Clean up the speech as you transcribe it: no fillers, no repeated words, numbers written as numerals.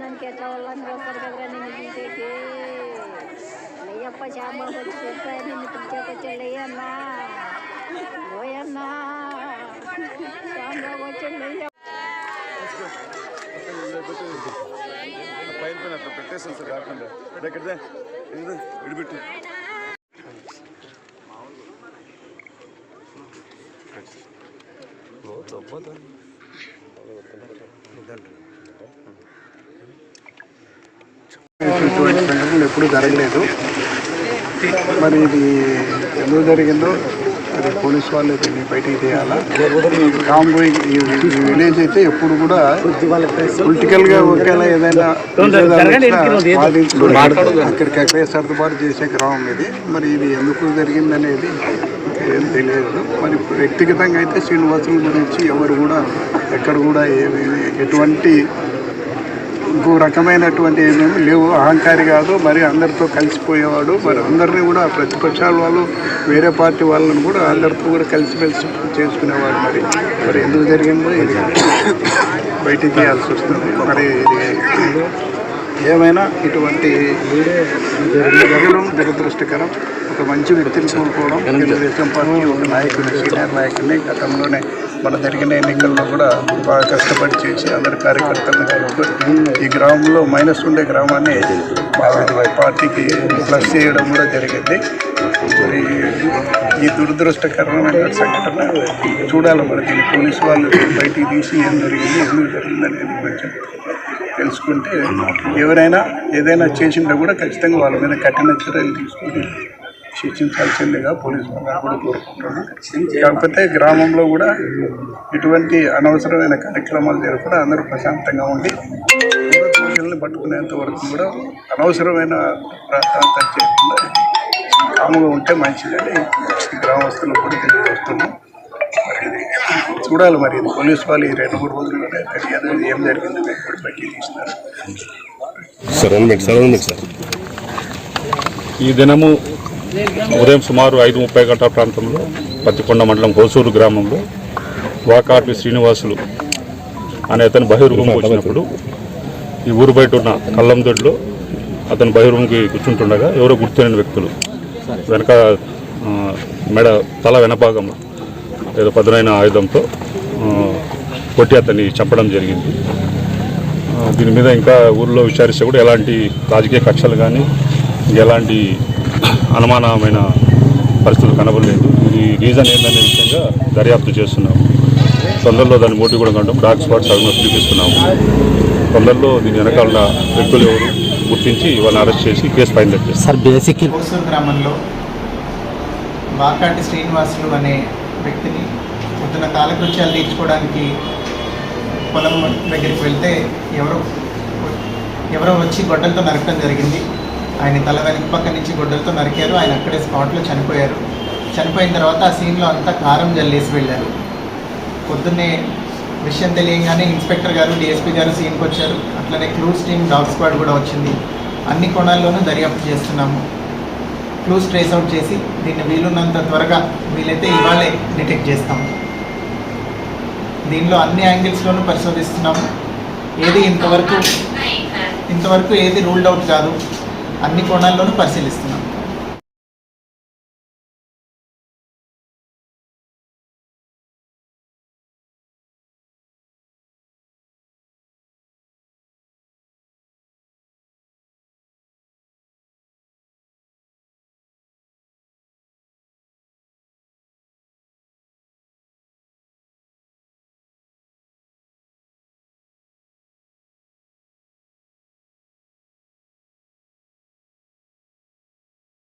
అన్నానికి ఎట్లా వాళ్ళని వస్తారు కదరా నిన్ను తీసేకి లేయప్ప శ్యామ వచ్చి చెప్పా నిన్ను పిలిచేకొచ్చే లేయన్నా పోయన్నా శ్యామరావు వచ్చి లేయ పైన అట్లా పెట్టేసాను సార్ కాకుండా దగ్గరదే విడిపెట్టి ఇటువంటి సంఘటనలు ఎప్పుడు జరగలేదు. మరి ఇది ఎందుకు జరిగిందో అది పోలీసు వాళ్ళు దీన్ని బయటికి తీయాలా. కాంబోయింగ్ ఈ విలేజ్ అయితే ఎప్పుడు కూడా పొలిటికల్గా ఒకేలా ఏదైనా అక్కడికక్కడే సర్దుబాటు చేసే గ్రామం ఇది. మరి ఇది ఎందుకు జరిగిందనేది ఏం తెలియదు. మరి వ్యక్తిగతంగా అయితే శ్రీనివాసుల గురించి ఎవరు కూడా ఎక్కడ కూడా ఎటువంటి ఇంకో రకమైనటువంటి ఏమేమి లేవు. అహంకారి కాదు, మరి అందరితో కలిసిపోయేవాడు. మరి అందరినీ కూడా ప్రతిపక్షాల వాళ్ళు వేరే పార్టీ వాళ్ళని కూడా అందరితో కూడా కలిసిమెలిసి చేసుకునేవాడు. మరి ఎందుకు జరిగిందో ఇది బయటికి తీయాల్సి వస్తుంది. మరి ఇది ఏమైనా ఇటువంటి జరగడం దురదృష్టకరం. ఒక మంచి వ్యక్తిని కోల్పోవడం. తెలుగుదేశం పార్టీ ఒక నాయకుని, సీనియర్ నాయకుడిని గతంలోనే మన జరిగిన ఎన్నికల్లో కూడా బాగా కష్టపడి చేసి అందరి కార్యకర్తలను కలుపుకొని ఈ గ్రామంలో మైనస్ ఉండే గ్రామాన్ని పార్టీకి ప్లస్ చేయడం కూడా జరిగింది. మరి ఈ దురదృష్టకరమైన సంఘటన చూడాలి. మరి దీన్ని పోలీసు వాళ్ళు బయటికి తీసి ఏం జరిగింది, ఎందుకు జరిగింది అనేది కొంచెం తెలుసుకుంటే ఎవరైనా ఏదైనా చేసింటే కూడా ఖచ్చితంగా వాళ్ళ మీద కఠిన చర్యలు తీసుకొని శిక్షించాల్సిందిగా పోలీసు వాళ్ళు కూడా కోరుకుంటున్నాను. కాకపోతే గ్రామంలో కూడా ఇటువంటి అనవసరమైన కార్యక్రమాలు జరగకుండా అందరూ ప్రశాంతంగా ఉండి పూజల్ని పట్టుకునేంత వరకు కూడా అనవసరమైన ప్రాంతాలు చేయకుండా కాముగా ఉంటే మంచిదని గ్రామస్తులు కూడా తెలియజేస్తున్నాం. చూడాలి మరి ఇది పోలీసు వాళ్ళు ఈ 2-3 రోజుల్లోనే తెలియదు ఏం జరిగిందని ఇప్పుడు బయటికి తీసినారు. ఈ దినము ఉదయం సుమారు 5:30 గంటల ప్రాంతంలో పత్తికొండ మండలం హోసూరు గ్రామంలో వాకాటి శ్రీనివాసులు అనే అతను బహిర్గూమ్కి వచ్చినప్పుడు ఈ ఊరు బయట ఉన్న కల్లందొడ్లో అతను బహిర్గూమ్కి కూర్చుంటుండగా ఎవరో గుర్తులేని వ్యక్తులు వెనక తల వెనభాగంలో ఏదో పదునైన ఆయుధంతో కొట్టి అతన్ని చంపడం జరిగింది. దీని మీద ఇంకా ఊళ్ళో విచారిస్తే కూడా ఎలాంటి రాజకీయ కక్షలు కానీ ఎలాంటి అనుమానమైన పరిస్థితులు కనబడలేదు. ఈ రీజన్ ఏంటనే విషయంగా దర్యాప్తు చేస్తున్నాము. తొందరలో దాన్ని మోటివ్ కూడా కంటాం డార్క్ స్పాట్స్ అవి చూపిస్తున్నాము. తొందరలో దీని వెనకాల వ్యక్తులు ఎవరు గుర్తించి వాళ్ళని అరెస్ట్ చేసి కేసు ఫైల్ చేస్తారు. హోసూరు గ్రామంలో వాకాటి శ్రీనివాసులు అనే వ్యక్తిని పొద్దున కాలకృత్యాలు తీర్చుకోవడానికి పొలం దగ్గరికి వెళ్తే ఎవరో వచ్చి గొడ్డలతో నరకడం జరిగింది. ఆయన తల వెనక పక్క నుంచి గొడ్డలతో నరికారు. ఆయన అక్కడే స్పాట్లో చనిపోయారు. చనిపోయిన తర్వాత ఆ సీన్లో అంతా కారం జల్లేసి వెళ్ళారు. పొద్దున్నే విషయం తెలియగానే ఇన్స్పెక్టర్ గారు, డిఎస్పీ గారు సీన్కి వచ్చారు. అట్లనే క్లూస్ టీమ్, డాగ్ స్క్వాడ్ కూడా వచ్చింది. అన్ని కోణాల్లోనూ దర్యాప్తు చేస్తున్నాము. క్లూస్ ట్రేస్ అవుట్ చేసి దీన్ని వీలున్నంత త్వరగా వీలైతే ఇవాళే డిటెక్ట్ చేస్తాము. దీనిలో అన్ని యాంగిల్స్లోనూ పరిశోధిస్తున్నాము. ఏది ఇంతవరకు ఏది రూల్డ్ అవుట్ కాదు. అన్ని కోణాల్లోనూ పరిశీలిస్తున్నాం.